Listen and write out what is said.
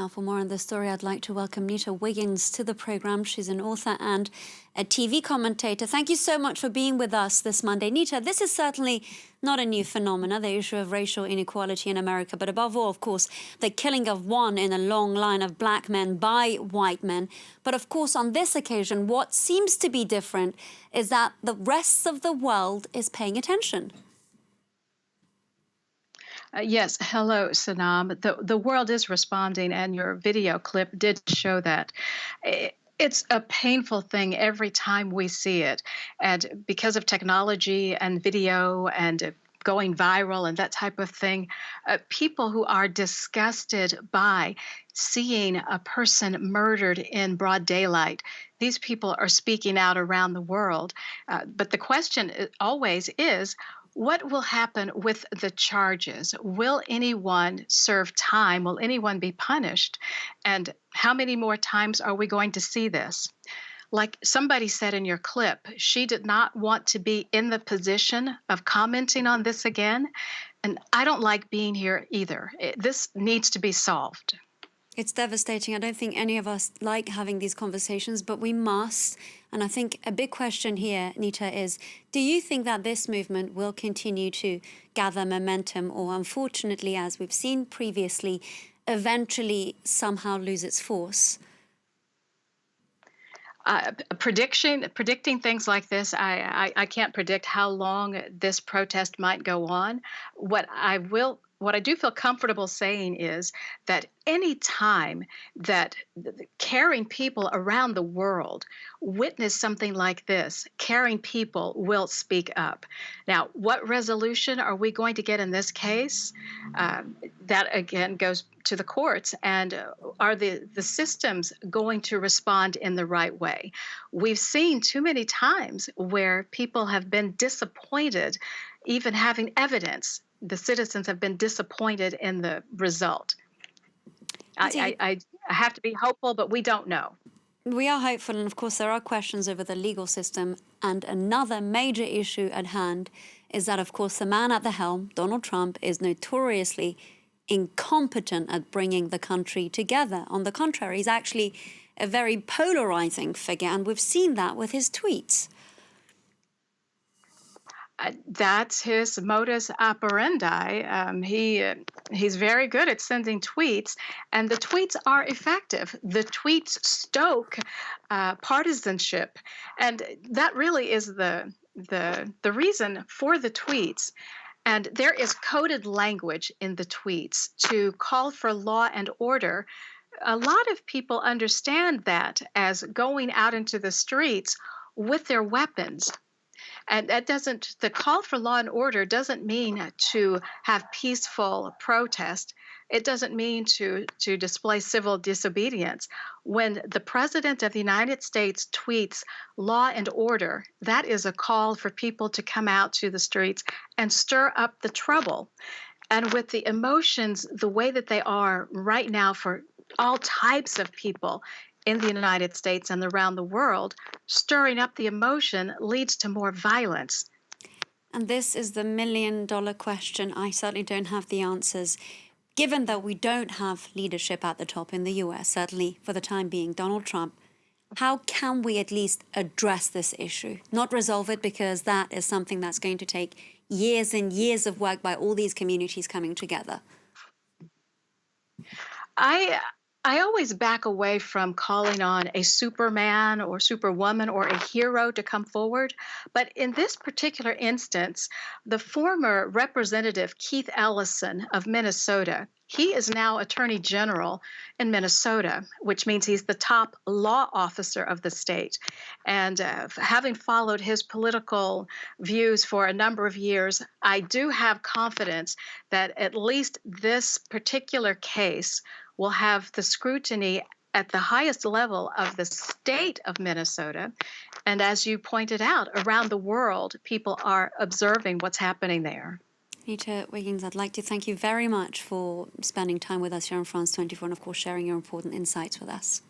Now, for more on this story, I'd like to welcome Nita Wiggins to the program. She's an author and a TV commentator. Thank you so much for being with us this Monday. Nita, this is certainly not a new phenomenon, the issue of racial inequality in America, but above all, of course, the killing of one in a long line of black men by white men. But of course, on this occasion, what seems to be different is that the rest of the world is paying attention. Yes, hello, Sanam. The world is responding, and your video clip did show that. It's a painful thing every time we see it. And because of technology and video and going viral and that type of thing, people who are disgusted by seeing a person murdered in broad daylight, these people are speaking out around the world. But the question always is, what will happen with the charges? Will anyone serve time? Will anyone be punished? And how many more times are we going to see this? Like somebody said in your clip, she did not want to be in the position of commenting on this again. And I don't like being here either. This needs to be solved. It's devastating. I don't think any of us like having these conversations, but we must. And I think a big question here, Nita, is, do you think that this movement will continue to gather momentum or, unfortunately, as we've seen previously, eventually somehow lose its force? Predicting things like this, I can't predict how long this protest might go on. What I do feel comfortable saying is that any time that caring people around the world witness something like this, caring people will speak up. Now, what resolution are we going to get in this case? That, again, goes to the courts. And are the systems going to respond in the right way? We've seen too many times where people have been disappointed, even having evidence. The citizens have been disappointed in the result. I have to be hopeful, but we don't know. We are hopeful, and of course there are questions over the legal system. And another major issue at hand is that, of course, the man at the helm, Donald Trump, is notoriously incompetent at bringing the country together. On the contrary, he's actually a very polarizing figure, and we've seen that with his tweets. That's his modus operandi. He's very good at sending tweets, and the tweets are effective. The tweets stoke partisanship, and that really is the reason for the tweets. And there is coded language in the tweets to call for law and order. A lot of people understand that as going out into the streets with their weapons. And the call for law and order doesn't mean to have peaceful protest. It doesn't mean to display civil disobedience. When the President of the United States tweets law and order, that is a call for people to come out to the streets and stir up the trouble. And with the emotions the way that they are right now for all types of people in the United States and around the world, stirring up the emotion leads to more violence. And this is the million-dollar question. I certainly don't have the answers. Given that we don't have leadership at the top in the US, certainly for the time being, Donald Trump, how can we at least address this issue? Not resolve it, because that is something that's going to take years and years of work by all these communities coming together. I always back away from calling on a Superman or Superwoman or a hero to come forward. But in this particular instance, the former Representative Keith Ellison of Minnesota, he is now Attorney General in Minnesota, which means he's the top law officer of the state. And having followed his political views for a number of years, I do have confidence that at least this particular case will have the scrutiny at the highest level of the state of Minnesota. And as you pointed out, around the world, people are observing what's happening there. Nita Wiggins, I'd like to thank you very much for spending time with us here on France 24 and, of course, sharing your important insights with us.